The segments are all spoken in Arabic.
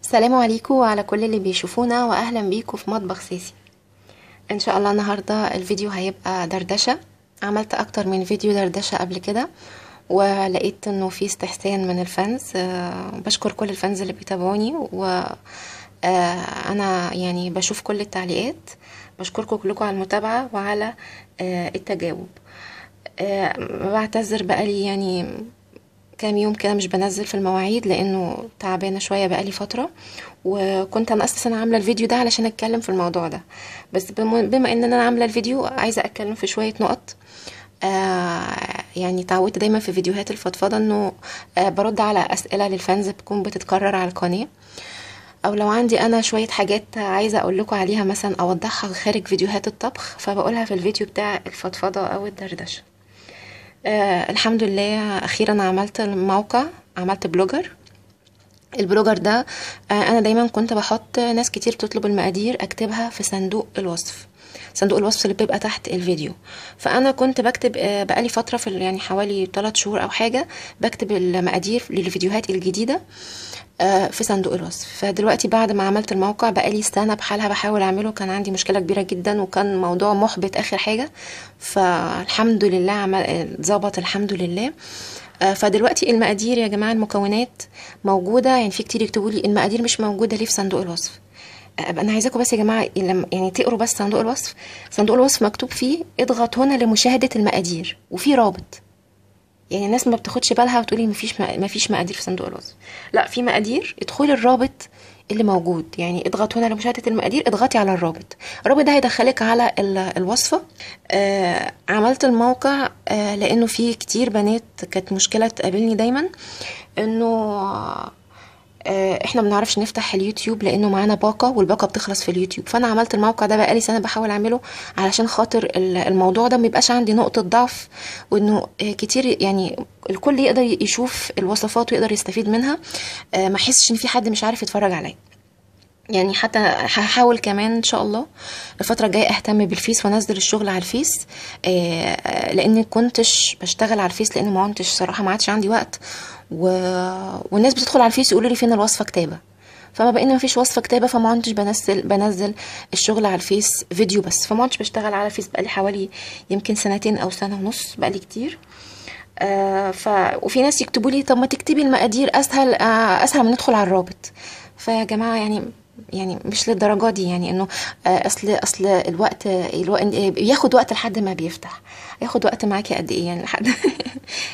السلام عليكم وعلى كل اللي بيشوفونا واهلا بيكم في مطبخ سيسي. ان شاء الله النهارده الفيديو هيبقى دردشه. عملت اكتر من فيديو دردشه قبل كده ولقيت انه في استحسان من الفانز. بشكر كل الفانز اللي بيتابعوني و انا يعني بشوف كل التعليقات. بشكركم كلكم على المتابعه وعلى التجاوب. بعتذر بقالي يعني كام يوم كده مش بنزل في المواعيد لانه تعبانه شويه بقالي فتره، وكنت انا اساسا عامله الفيديو ده علشان اتكلم في الموضوع ده. بس بما ان انا عامله الفيديو عايزه اتكلم في شويه نقط. يعني تعودت دايما في فيديوهات الفضفضه انه برد على اسئله للفانز بتكون بتتكرر على القناه، او لو عندي انا شويه حاجات عايزه اقول لكم عليها مثلا اوضحها خارج فيديوهات الطبخ فبقولها في الفيديو بتاع الفضفضه او الدردشه. الحمد لله اخيرا عملت الموقع، عملت بلوجر. البلوجر ده انا دايما كنت بحط ناس كتير بتطلب المقادير اكتبها في صندوق الوصف، صندوق الوصف اللي بيبقى تحت الفيديو. فانا كنت بكتب بقالي فتره في يعني حوالي 3 شهور او حاجه بكتب المقادير للفيديوهات الجديده في صندوق الوصف. فدلوقتي بعد ما عملت الموقع بقالي سنه بحالها بحاول اعمله، كان عندي مشكله كبيره جدا وكان موضوع محبط اخر حاجه. فالحمد لله ظبط الحمد لله. فدلوقتي المقادير يا جماعه المكونات موجوده، يعني في كتير يكتبوا لي المقادير مش موجوده ليه في صندوق الوصف. انا عايزاكم بس يا جماعه يعني تقروا بس صندوق الوصف. صندوق الوصف مكتوب فيه اضغط هنا لمشاهده المقادير وفي رابط. يعني الناس ما بتاخدش بالها وتقولي مفيش مقادير في صندوق الوصف. لا، في مقادير، ادخلي الرابط اللي موجود، يعني اضغط هنا لمشاهده المقادير، اضغطي على الرابط. الرابط ده هيدخلك على الوصفه. عملت الموقع لانه في كتير بنات كانت مشكله تقابلني دايما انه احنا ما بنعرفش نفتح اليوتيوب لانه معانا باقه والباقه بتخلص في اليوتيوب. فانا عملت الموقع ده بقالي سنه بحاول اعمله علشان خاطر الموضوع ده ما يبقاش عندي نقطه ضعف، وانه كتير يعني الكل يقدر يشوف الوصفات ويقدر يستفيد منها. ما احسش ان في حد مش عارف يتفرج عليا. يعني حتى هحاول كمان ان شاء الله الفتره الجايه اهتم بالفيس وانزل الشغل على الفيس. لان كنتش بشتغل على الفيس لان ما كنتش صراحه، ما عادش عندي وقت والناس بتدخل على الفيس يقولوا لي فين الوصفه كتابه. فما بقينا ما فيش وصفه كتابه فما كنتش بنزل الشغل على الفيس فيديو بس. فما كنتش بشتغل على الفيس بقالي حوالي يمكن سنتين او سنه ونص، بقالي كتير. وفي ناس يكتبوا لي طب ما تكتبي المقادير اسهل، اسهل من ندخل على الرابط. فيا جماعه يعني مش للدرجه دي، يعني انه اصل الوقت بياخد وقت لحد ما بيفتح. ياخد وقت معاكي قد ايه يعني لحد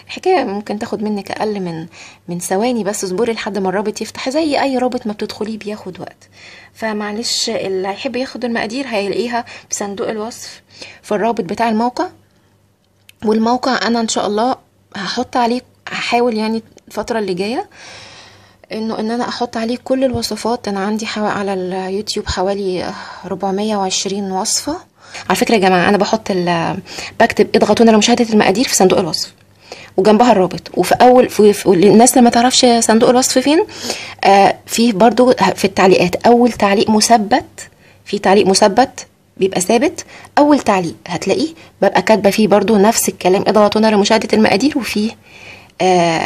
الحكايه ممكن تاخد منك اقل من ثواني، بس اصبري لحد ما الرابط يفتح. زي اي رابط ما بتدخليه بياخد وقت. فمعلش اللي هيحب ياخد المقادير هيلاقيها في صندوق الوصف في الرابط بتاع الموقع. والموقع انا ان شاء الله هحط عليه، هحاول يعني الفتره اللي جايه ان انا احط عليه كل الوصفات. انا عندي على اليوتيوب حوالي 420 وصفه. على فكره يا جماعه انا بكتب اضغطوا هنا لمشاهده المقادير في صندوق الوصف وجنبها الرابط. وفي اول الناس اللي ما تعرفش صندوق الوصف فين، فيه برضو في التعليقات اول تعليق مثبت، في تعليق مثبت بيبقى ثابت. اول تعليق هتلاقيه ببقى كاتبه فيه برضو نفس الكلام اضغطوا هنا لمشاهده المقادير وفيه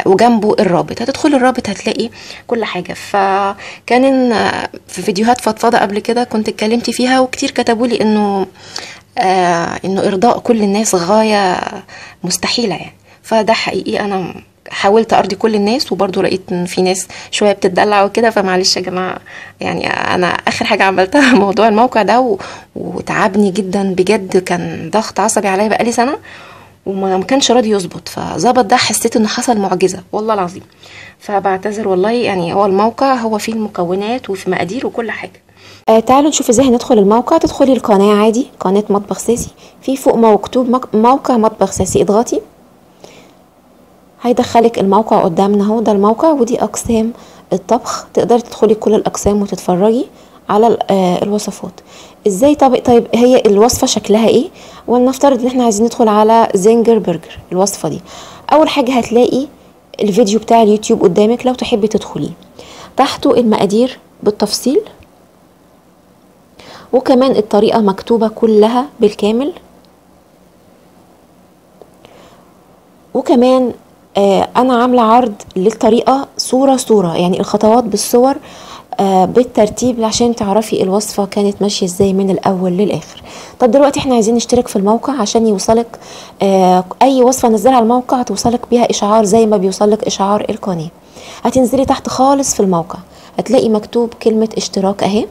وجنبه الرابط. هتدخل الرابط هتلاقي كل حاجة. فكان في فيديوهات فضفضة قبل كده كنت اتكلمت فيها وكتير كتبوا لي انه ارضاء كل الناس غاية مستحيلة يعني. فده حقيقي انا حاولت ارضي كل الناس وبرضو لقيت ان في ناس شوية بتدلع وكده. فمعلش يا جماعة، يعني انا اخر حاجة عملتها موضوع الموقع ده وتعبني جدا بجد، كان ضغط عصبي عليا بقالي سنة وما كانش راضي يظبط. فظبط ده حسيت انه حصل معجزه والله العظيم. فبعتذر والله. يعني هو الموقع هو فيه المكونات وفي مقادير وكل حاجه. تعالوا نشوف ازاي هندخل الموقع. تدخلي القناه عادي، قناه مطبخ ساسي، في فوق مكتوب موقع مطبخ ساسي، اضغطي هيدخلك الموقع قدامنا اهو. ده الموقع ودي اقسام الطبخ، تقدري تدخلي كل الاقسام وتتفرجي على الوصفات ازاي. طيب هي الوصفه شكلها ايه؟ ولنفترض ان احنا عايزين ندخل على زنجر برجر الوصفه دي. اول حاجه هتلاقي الفيديو بتاع اليوتيوب قدامك لو تحبي تدخليه، تحته المقادير بالتفصيل وكمان الطريقه مكتوبه كلها بالكامل. وكمان انا عامله عرض للطريقه صوره يعني الخطوات بالصور. بالترتيب عشان تعرفي الوصفة كانت ماشية ازاي من الاول للاخر. طب دلوقتي احنا عايزين نشترك في الموقع عشان يوصلك اي وصفة نزلها على الموقع توصلك بيها اشعار زي ما بيوصلك اشعار القناة. هتنزلي تحت خالص في الموقع هتلاقي مكتوب كلمة اشتراك اهي،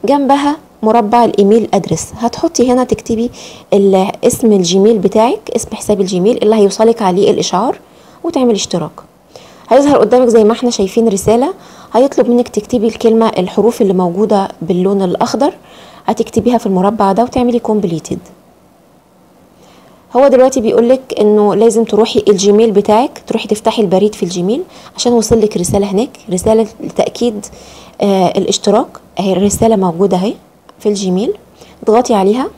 جنبها مربع الايميل ادرس. هتحطي هنا تكتبي اسم الجيميل بتاعك، اسم حساب الجيميل اللي هيوصلك عليه الاشعار، وتعملي اشتراك. هيظهر قدامك زي ما احنا شايفين رسالة، هيطلب منك تكتبي الكلمة الحروف اللي موجودة باللون الاخضر، هتكتبيها في المربع ده وتعملي كومبليتد. هو دلوقتي بيقولك انه لازم تروحي الجيميل بتاعك، تروحي تفتحي البريد في الجيميل عشان وصلك رسالة هناك، رسالة لتأكيد الاشتراك. اهي الرسالة موجودة اهي في الجيميل، اضغطي عليها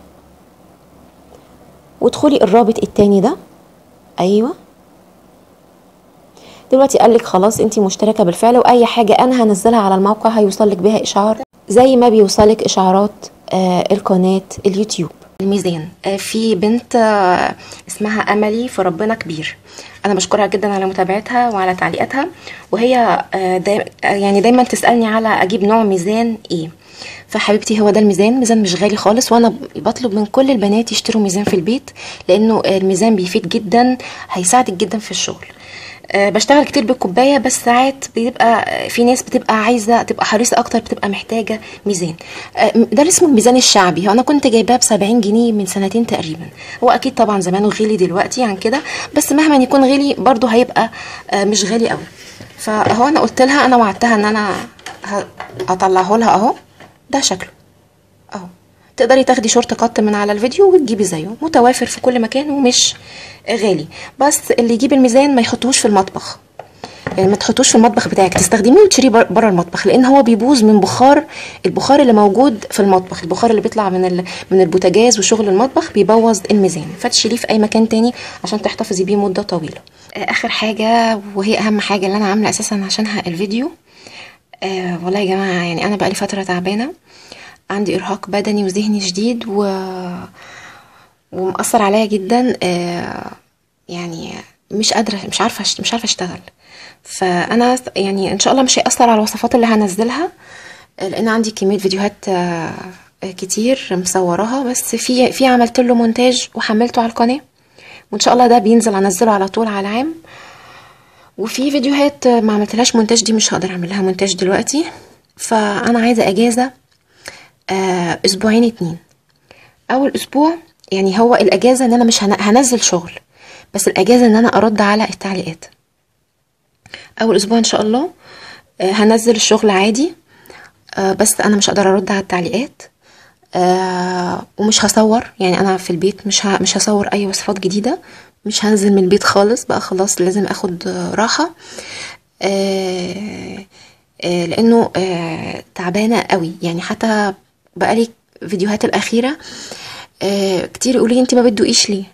وادخلي الرابط التاني ده. ايوه دلوقتي قالك خلاص انتي مشتركة بالفعل، واي حاجة انا هنزلها على الموقع هيوصلك بها اشعار زي ما بيوصلك اشعارات القناة اليوتيوب. الميزان، في بنت اسمها املي في ربنا كبير، انا بشكرها جدا على متابعتها وعلى تعليقاتها، وهي يعني دايما تسالني على اجيب نوع ميزان ايه. فحبيبتي هو ده الميزان، ميزان مش غالي خالص، وانا بطلب من كل البنات يشتروا ميزان في البيت لانه الميزان بيفيد جدا، هيساعدك جدا في الشغل. بشتغل كتير بالكوبايه، بس ساعات بيبقى في ناس بتبقى عايزه تبقى حريصه اكتر، بتبقى محتاجه ميزان. ده اسمه الميزان الشعبي، انا كنت جايباه ب70 جنيه من سنتين تقريبا. هو اكيد طبعا زمانه غلي دلوقتي عن كده، بس مهما يكون غلي برضه هيبقى مش غالي قوي. فهو انا قلت لها، انا وعدتها ان انا هطلعه لها اهو، ده شكله اهو. تقدري تاخدي شورت قط من على الفيديو وتجيبي زيه، متوافر في كل مكان ومش غالي. بس اللي يجيب الميزان ما يحطوش في المطبخ، يعني ما تحطوش في المطبخ بتاعك، تستخدميه وتشتريه بره المطبخ، لان هو بيبوظ من البخار اللي موجود في المطبخ، البخار اللي بيطلع من البوتاجاز وشغل المطبخ بيبوظ الميزان، فتشيليه في اي مكان تاني عشان تحتفظي بيه مده طويله. اخر حاجه وهي اهم حاجه اللي انا عامله اساسا عشانها الفيديو، والله يا جماعه يعني انا بقالي فتره تعبانه، عندي ارهاق بدني وذهني شديد ومأثر عليا جدا، يعني مش قادره، مش عارفه اشتغل. فانا يعني ان شاء الله مش هيأثر على الوصفات اللي هنزلها، لان عندي كميه فيديوهات كتير مصوراها، بس في عملت له مونتاج وحملته على القناه، وان شاء الله ده بينزل انزله على طول على عام. وفي فيديوهات ما عملتلهاش مونتاج، دي مش هقدر اعمل لها مونتاج دلوقتي، فانا عايزه اجازه اسبوعين 2. اول اسبوع يعني هو الاجازه ان انا مش هنزل شغل، بس الاجازه ان انا ارد على التعليقات. اول اسبوع ان شاء الله هنزل الشغل عادي، بس انا مش هقدر ارد على التعليقات، ومش هصور، يعني انا في البيت مش هصور اي وصفات جديده، مش هنزل من البيت خالص بقى، خلاص لازم اخد راحه، لانه تعبانه قوي، يعني حتى بقالي فيديوهات الاخيره كتير يقولي انت ما بتدوقيش ليه،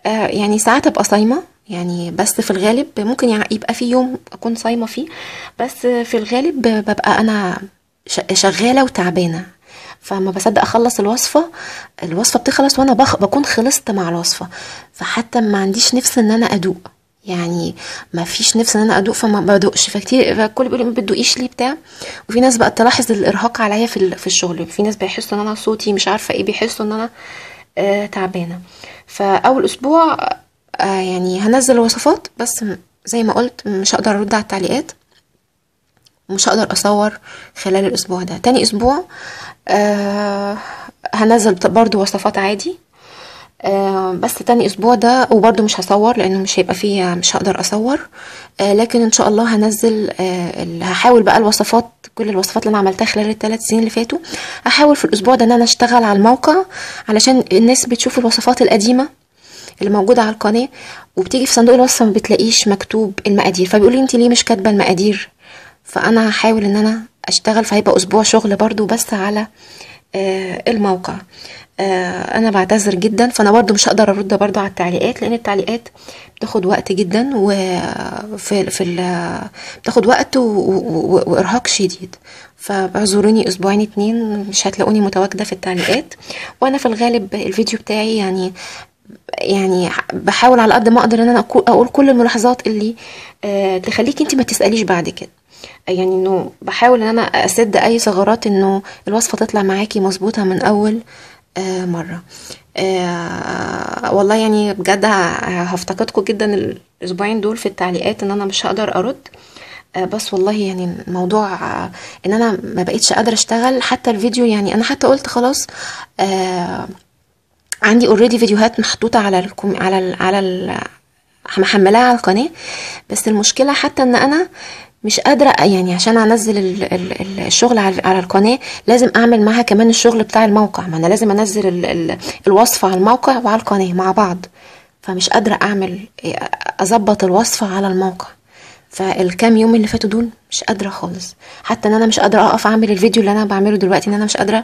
يعني ساعات ابقى صايمه يعني، بس في الغالب ممكن يبقى في يوم اكون صايمه فيه، بس في الغالب ببقى انا شغاله وتعبانه، فما بصدق اخلص الوصفه بتخلص وانا بكون خلصت مع الوصفه، فحتى ما عنديش نفس ان انا ادوق، يعني ما فيش نفس ان انا ادوق، فما بدوقش. فالكل بيقول ما بتدوقيش ليه بتاع. وفي ناس بقى تلاحظ الارهاق عليا في الشغل، في ناس بيحسوا ان انا صوتي مش عارفه ايه، بيحسوا ان انا تعبانه. فاول اسبوع يعني هنزل وصفات، بس زي ما قلت مش هقدر ارد على التعليقات، ومش هقدر اصور خلال الاسبوع ده. تاني اسبوع هنزل برضو وصفات عادي، بس تاني اسبوع ده وبرضو مش هصور لانه مش هيبقى فيه، مش هقدر اصور، لكن ان شاء الله هنزل، هحاول بقى الوصفات، كل الوصفات اللي انا عملتها خلال ال3 سنين اللي فاتوا، هحاول في الاسبوع ده ان انا اشتغل على الموقع، علشان الناس بتشوف الوصفات القديمه اللي موجوده على القناه، وبتيجي في صندوق الوصفه ما بتلاقيش مكتوب المقادير، فبيقولوا انت ليه مش كاتبه المقادير، فانا هحاول ان انا اشتغل، فهيبقى اسبوع شغل برضو بس على الموقع. انا بعتذر جدا، فانا برضو مش هقدر ارد برضو على التعليقات، لان التعليقات بتاخد وقت جدا، بتاخد وقت وارهاق شديد، فاعذروني اسبوعين 2 مش هتلاقوني متواجده في التعليقات. وانا في الغالب الفيديو بتاعي يعني بحاول على قد ما اقدر ان انا اقول كل الملاحظات اللي تخليكي انت ما تساليش بعد كده. يعني انه بحاول ان انا اسد اي ثغرات انه الوصفة تطلع معاكي مظبوطة من اول مرة. والله يعني بجد هفتقدكم جدا الاسبوعين دول في التعليقات، ان انا مش هقدر ارد. بس والله يعني الموضوع ان انا ما بقيتش قادرة اشتغل حتى الفيديو. يعني انا حتى قلت خلاص، عندي اوريدي فيديوهات محطوطة محملاها على القناة. بس المشكلة حتى ان انا مش قادرة، يعني عشان انزل الشغل على القناة لازم اعمل معاها كمان الشغل بتاع الموقع. ما انا لازم انزل الوصفة على الموقع وعلى القناة مع بعض. فمش قادرة اظبط الوصفة على الموقع. فالكام يوم اللي فاتوا دول مش قادرة خالص. حتى ان انا مش قادرة اقف اعمل الفيديو اللي انا بعمله دلوقتي، ان انا مش قادرة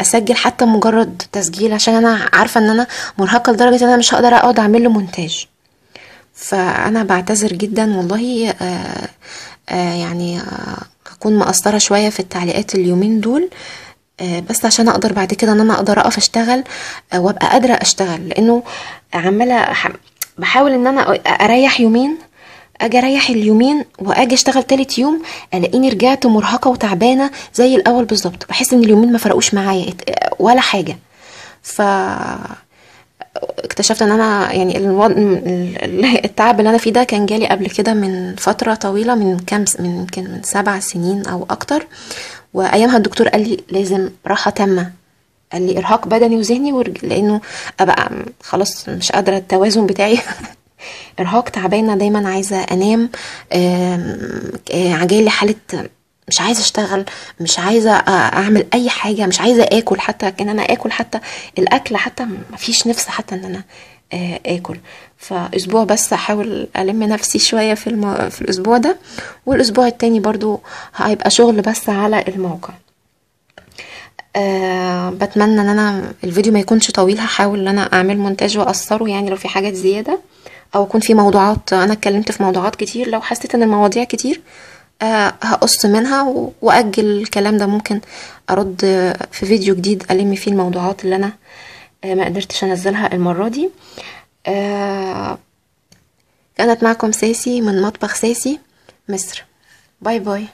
اسجل حتى مجرد تسجيل، عشان انا عارفة ان انا مرهقة لدرجة ان انا مش هقدر اقعد اعمل له مونتاج. فانا بعتذر جدا والله. يعني هكون مقصرة شوية في التعليقات اليومين دول، بس عشان اقدر بعد كده ان انا اقدر اقف اشتغل، وابقى قادرة اشتغل. لانه عمالة بحاول ان انا اريح يومين، اجي اريح اليومين واجي اشتغل تالت يوم الاقيني رجعت مرهقة وتعبانة زي الاول بالظبط. بحس ان اليومين ما فرقوش معايا ولا حاجة. ف اكتشفت ان انا يعني التعب اللي انا فيه ده كان جالي قبل كده من فترة طويلة، من كام من يمكن من 7 سنين او اكتر. وايامها الدكتور قال لي لازم راحة تامة، قال لي ارهاق بدني وذهني لانه ابقى خلاص مش قادرة التوازن بتاعي ارهاق، تعبانة دايما، عايزة انام. جايلي حالة مش عايزه اشتغل، مش عايزه اعمل اي حاجه، مش عايزه اكل. حتى ان انا اكل، حتى الاكل حتى مفيش نفس حتى ان انا اكل. فاسبوع بس احاول الم نفسي شويه في الاسبوع ده، والاسبوع التاني برضو هيبقى شغل بس على الموقع. بتمنى ان انا الفيديو ما يكونش طويل. هحاول ان انا اعمل مونتاج واقصره، يعني لو في حاجات زياده او يكون في موضوعات انا اتكلمت في موضوعات كتير. لو حسيت ان المواضيع كتير هقص منها واجل الكلام ده. ممكن ارد في فيديو جديد الم فيه الموضوعات اللي انا ما قدرتش انزلها المرة دي. كانت معكم ساسي من مطبخ ساسي مصر. باي باي.